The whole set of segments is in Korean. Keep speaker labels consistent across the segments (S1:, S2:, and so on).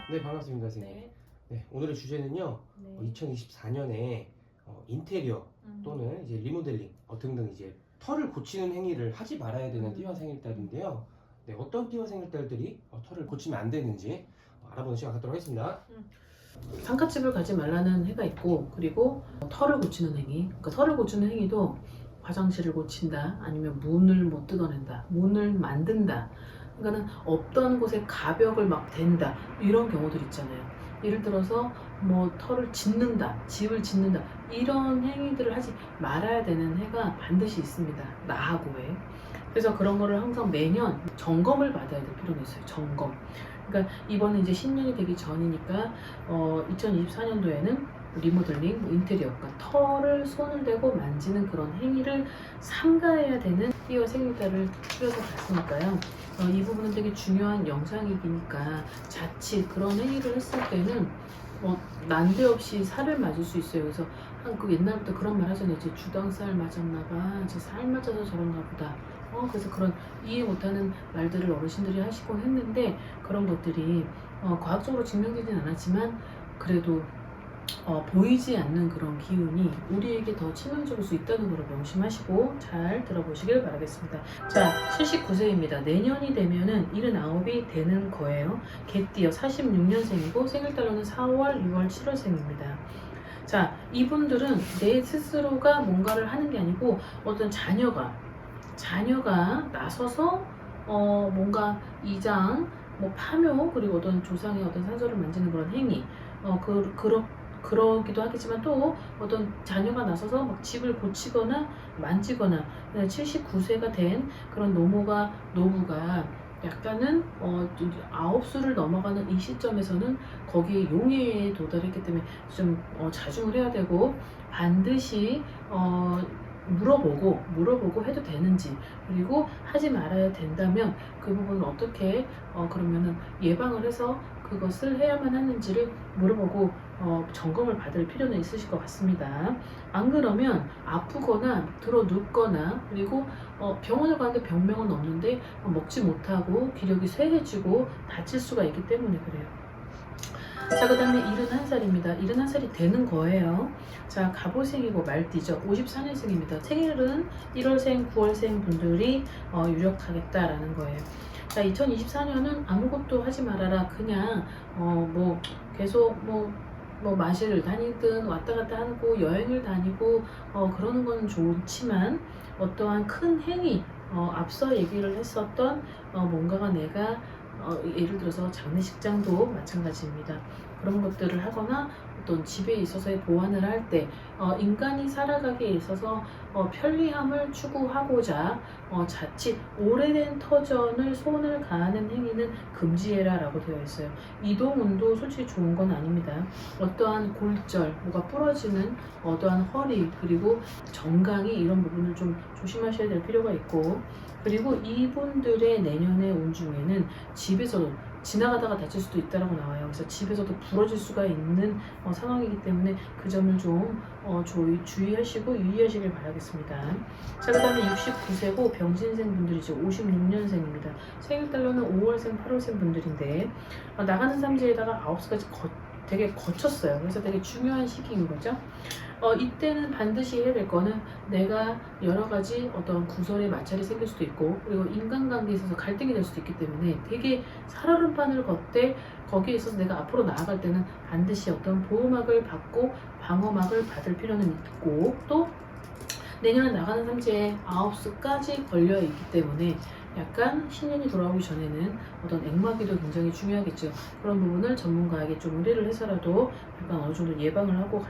S1: 네, 반갑습니다, 선생님.
S2: 네.
S1: 네, 오늘의 주제는요,
S2: 네.
S1: 2024년에 인테리어 또는 이제 리모델링 등등 이제 털을 고치는 행위를 하지 말아야 되는 띠와 생일달인데요. 네, 어떤 띠와 생일달들이 털을 고치면 안 되는지 알아보는 시간 갖도록 하겠습니다.
S2: 상갓집을 가지 말라는 해가 있고, 그리고 털을 고치는 행위. 그러니까 털을 고치는 행위도 화장실을 고친다, 아니면 문을 못 뜯어낸다, 문을 만든다. 그러니까는 없던 곳에 가벽을 막 댄다, 이런 경우들 있잖아요. 예를 들어서 뭐 털을 짓는다, 집을 짓는다, 이런 행위들을 하지 말아야 되는 해가 반드시 있습니다. 나하고 해. 그래서 그런 거를 항상 매년 점검을 받아야 될 필요가 있어요. 점검. 그러니까 이번에 이제 신년이 되기 전이니까 2024년도에는 리모델링, 인테리어, 그러니까 털을 손을 대고 만지는 그런 행위를 삼가해야 되는 띠와 생일달을 추려서 봤으니까요. 이 부분은 되게 중요한 영상이니까 자칫 그런 행위를 했을 때는 난데없이 살을 맞을 수 있어요. 그래서 그 옛날부터 그런 말 하잖아요. 이제 주당살 맞았나봐, 이제 살 맞아서 저런가 보다. 그래서 그런 이해 못하는 말들을 어르신들이 하시곤 했는데, 그런 것들이 과학적으로 증명되진 않았지만 그래도 보이지 않는 그런 기운이 우리에게 더 치명적일 수 있다는 걸 명심하시고 잘 들어보시길 바라겠습니다. 자, 79세입니다. 내년이 되면은 79이 되는 거예요. 개띠요. 46년생이고 생일달로는 4월, 6월, 7월생입니다. 자, 이분들은 내 스스로가 뭔가를 하는 게 아니고 어떤 자녀가 나서서 뭔가 이장, 뭐 파묘, 그리고 어떤 조상의 어떤 산소를 만지는 그런 행위, 그러기도 하겠지만, 또 어떤 자녀가 나서서 막 집을 고치거나 만지거나, 79세가 된 그런 노부가 약간은 9수를 넘어가는 이 시점에서는 거기에 용해에 도달했기 때문에 좀 자중을 해야 되고, 반드시 물어보고 해도 되는지, 그리고 하지 말아야 된다면 그 부분을 어떻게 그러면은 예방을 해서 그것을 해야만 하는지를 물어보고 점검을 받을 필요는 있으실 것 같습니다. 안 그러면 아프거나 들어 눕거나, 그리고 병원을 가는데 병명은 없는데 먹지 못하고 기력이 쇠해지고 다칠 수가 있기 때문에 그래요. 자, 그 다음에 71살입니다. 71살이 되는 거예요. 자, 갑오생이고 말띠죠. 54년생입니다. 생일은 1월생, 9월생 분들이 유력하겠다라는 거예요. 자, 2024년은 아무것도 하지 말아라. 그냥 계속 마실 다니든 왔다 갔다 하고 여행을 다니고 그러는 건 좋지만, 어떠한 큰 행위, 앞서 얘기를 했었던 뭔가가 내가 예를 들어서 장례식장도 마찬가지입니다. 그런 것들을 하거나 어떤 집에 있어서의 보완을 할 때 인간이 살아가기에 있어서 편리함을 추구하고자 자칫 오래된 터전을 손을 가하는 행위는 금지해라 라고 되어 있어요. 이동운도 솔직히 좋은 건 아닙니다. 어떠한 골절, 뭐가 부러지는 어떠한 허리, 그리고 정강이, 이런 부분을 좀 조심하셔야 될 필요가 있고, 그리고 이분들의 내년의 운 중에는 집에서도 지나가다가 다칠 수도 있다라고 나와요. 그래서 집에서도 부러질 수가 있는 상황이기 때문에 그 점을 좀 주의하시고 유의하시길 바라겠습니다. 자, 그 다음에 69세고 병신생 분들이죠. 56년생입니다. 생일달로는 5월생, 8월생 분들인데 나가는 삼지에다가 9수까지 되게 거쳤어요. 그래서 되게 중요한 시기인 거죠. 이때는 반드시 해야 될 거는, 내가 여러 가지 어떤 구설의 마찰이 생길 수도 있고, 그리고 인간관계에 있어서 갈등이 될 수도 있기 때문에 되게 살얼음판을 걷되, 거기에 있어서 내가 앞으로 나아갈 때는 반드시 어떤 보호막을 받고 방어막을 받을 필요는 있고, 또 내년에 나가는 삼지에 9수까지 걸려 있기 때문에 약간 신년이 돌아오기 전에는 어떤 액마기도 굉장히 중요하겠죠. 그런 부분을 전문가에게 좀 의뢰를 해서라도 약간 어느 정도 예방을 하고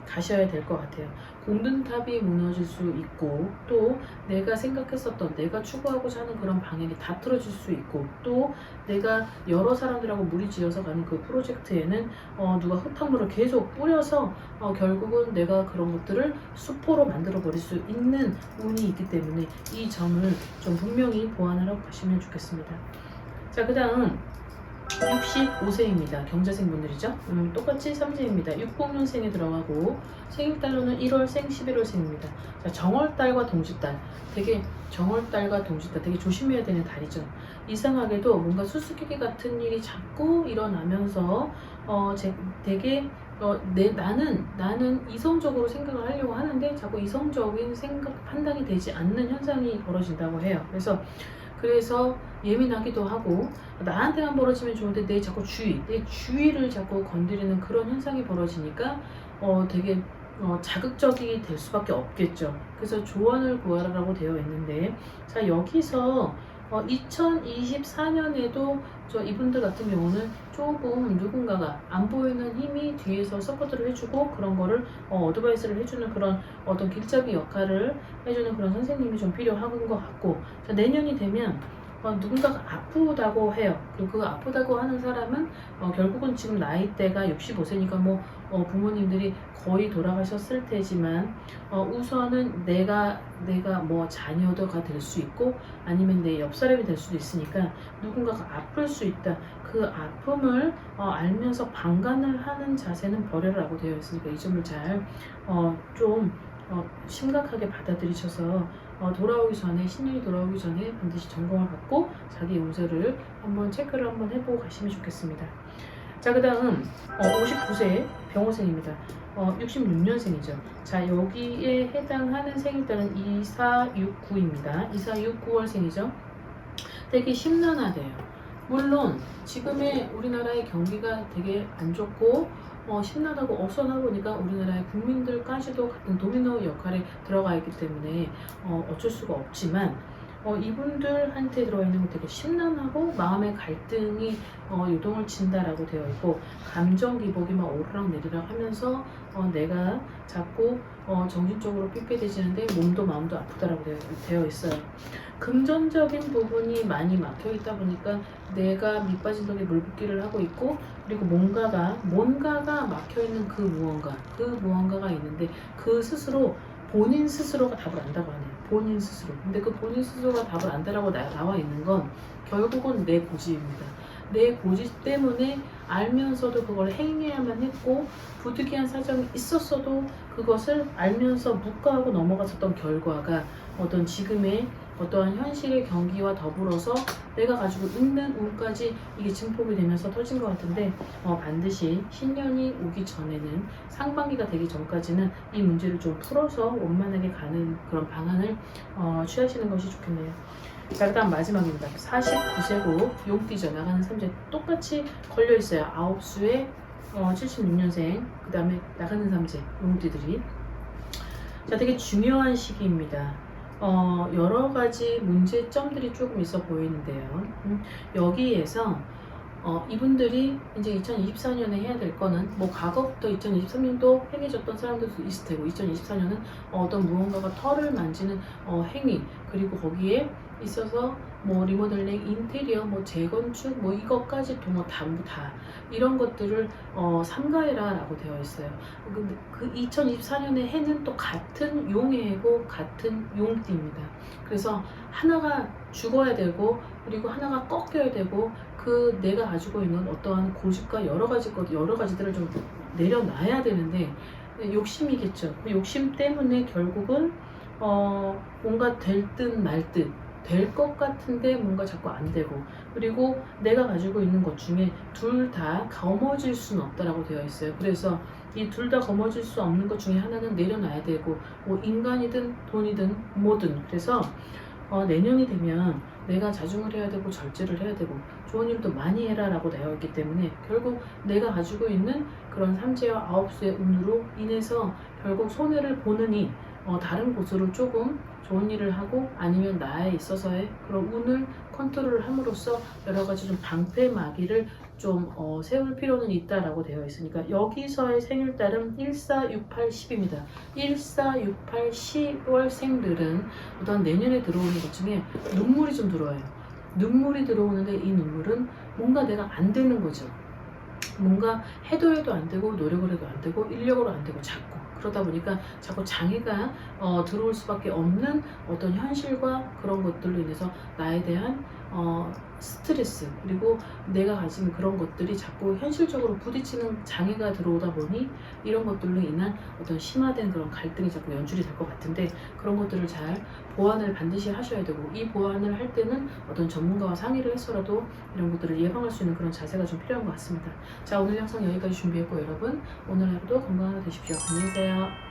S2: 가셔야 될 것 같아요. 공든탑이 무너질 수 있고, 또 내가 생각했었던, 내가 추구하고자 하는 그런 방향이 다 틀어질 수 있고, 또 내가 여러 사람들하고 무리지어서 가는 그 프로젝트에는 누가 흙탕물을 계속 뿌려서 결국은 내가 그런 것들을 수포로 만들어 버릴 수 있는 운이 있기 때문에 이 점을 좀 분명히 보완을 하고 가시면 좋겠습니다. 자, 그 다음 65세입니다. 경자생 분들이죠. 똑같이 삼재입니다. 60년생에 들어가고 생일달로는 1월생, 11월생입니다. 자, 정월달과 동짓달. 되게 정월달과 동짓달 되게 조심해야 되는 달이죠. 이상하게도 뭔가 수수께끼 같은 일이 자꾸 일어나면서 되게 나는 이성적으로 생각을 하려고 하는데 자꾸 이성적인 생각 판단이 되지 않는 현상이 벌어진다고 해요. 그래서 예민하기도 하고 나한테만 벌어지면 좋은데 내 주위를 자꾸 건드리는 그런 현상이 벌어지니까 되게 자극적이 될 수밖에 없겠죠. 그래서 조언을 구하라고 되어 있는데, 자, 여기서 2024년에도 이분들 같은 경우는 조금 누군가가 안 보이는 힘이 뒤에서 서포트를 해주고 그런 거를 어드바이스를 해주는 그런 어떤 길잡이 역할을 해주는 그런 선생님이 좀 필요한 것 같고, 자, 내년이 되면 누군가가 아프다고 해요. 그리고 그 아프다고 하는 사람은 결국은 지금 나이대가 65세니까 부모님들이 거의 돌아가셨을 테지만 우선은 내가 뭐 자녀가 될 수 있고 아니면 내 옆 사람이 될 수도 있으니까 누군가가 아플 수 있다. 그 아픔을 알면서 방관을 하는 자세는 버려라고 되어 있으니까 이 점을 잘 좀 심각하게 받아들이셔서 신년이 돌아오기 전에 반드시 점검을 받고 자기 운세를 한번 체크를 한번 해보고 가시면 좋겠습니다. 자, 그 다음 59세 병호생입니다. 66년생이죠. 자, 여기에 해당하는 생일달은 2469입니다. 2469월생이죠. 되게 심란하대요. 물론 지금의 우리나라의 경기가 되게 안 좋고 심란하고 어선하다 보니까 우리나라의 국민들까지도 같은 도미노 역할에 들어가 있기 때문에 어쩔 수가 없지만 이분들한테 들어가 있는 건 되게 심란하고 마음의 갈등이 요동을 친다라고 되어 있고, 감정 기복이 막 오르락 내리락 하면서 내가 자꾸 정신적으로 삐끗해지는데 몸도 마음도 아프다라고 되어 있어요. 금전적인 부분이 많이 막혀 있다 보니까 내가 밑빠진 독에 물 붓기를 하고 있고, 그리고 뭔가가 막혀 있는 그 무언가가 있는데 본인 스스로가 답을 안다고 하네요. 본인 스스로. 근데 그 본인 스스로가 답을 안다라고 나와 있는 건 결국은 내 고집입니다. 내 고집 때문에 알면서도 그걸 행해야만 했고 부득이한 사정이 있었어도 그것을 알면서 묵과하고 넘어갔었던 결과가 지금의 어떠한 현실의 경기와 더불어서 내가 가지고 있는 운까지 이게 증폭이 되면서 터진 것 같은데 반드시 신년이 오기 전에는 상반기가 되기 전까지는 이 문제를 좀 풀어서 원만하게 가는 그런 방안을 취하시는 것이 좋겠네요. 자, 그 다음 마지막입니다. 49세고 용띠죠. 나가는 삼재 똑같이 걸려있어요. 9수에 76년생, 그 다음에 나가는 삼재 용띠들이. 자, 되게 중요한 시기입니다. 여러 가지 문제점들이 조금 있어 보이는데요. 여기에서 이분들이 이제 2024년에 해야 될 거는 과거부터 2023년도 행해졌던 사람들도 있을 테고 2024년은 어떤 무언가가 털을 만지는 행위, 그리고 거기에 있어서 리모델링, 인테리어, 재건축, 이것까지 전부 다 이런 것들을 삼가해라 라고 되어 있어요. 근데 그 2024년의 해는 또 같은 용의 해고 같은 용띠입니다. 그래서 하나가 죽어야 되고 그리고 하나가 꺾여야 되고 그 내가 가지고 있는 어떠한 고집과 여러 가지들을 좀 내려놔야 되는데 욕심이겠죠. 그 욕심 때문에 결국은 뭔가 될 듯 말 듯 될 것 같은데 뭔가 자꾸 안 되고, 그리고 내가 가지고 있는 것 중에 둘 다 거머쥘 수는 없다라고 되어 있어요. 그래서 이 둘 다 거머쥘 수 없는 것 중에 하나는 내려놔야 되고 인간이든 돈이든 뭐든. 그래서 내년이 되면 내가 자중을 해야 되고 절제를 해야 되고 좋은 일도 많이 해라 라고 되어 있기 때문에 결국 내가 가지고 있는 그런 삼재와 아홉수의 운으로 인해서 결국 손해를 보느니 다른 곳으로 조금 좋은 일을 하고 아니면 나에 있어서의 그런 운을 컨트롤을 함으로써 여러 가지 좀 방패막이를 좀 세울 필요는 있다라고 되어 있으니까 여기서의 생일달은 1468, 10입니다. 1468, 10월생들은 어떤 내년에 들어오는 것 중에 눈물이 좀 들어와요. 눈물이 들어오는데 이 눈물은 뭔가 내가 안 되는 거죠. 뭔가 해도 안 되고 노력을 해도 안 되고 인력으로 안 되고 자꾸 그러다 보니까 자꾸 장애가 들어올 수밖에 없는 어떤 현실과 그런 것들로 인해서 나에 대한 스트레스 그리고 내가 가진 그런 것들이 자꾸 현실적으로 부딪히는 장애가 들어오다 보니 이런 것들로 인한 어떤 심화된 그런 갈등이 자꾸 연출이 될 것 같은데 그런 것들을 잘 보완을 반드시 하셔야 되고 이 보완을 할 때는 어떤 전문가와 상의를 해서라도 이런 것들을 예방할 수 있는 그런 자세가 좀 필요한 것 같습니다. 자, 오늘 영상 여기까지 준비했고 여러분 오늘 하루도 건강하게 되십시오. 안녕히 계세요.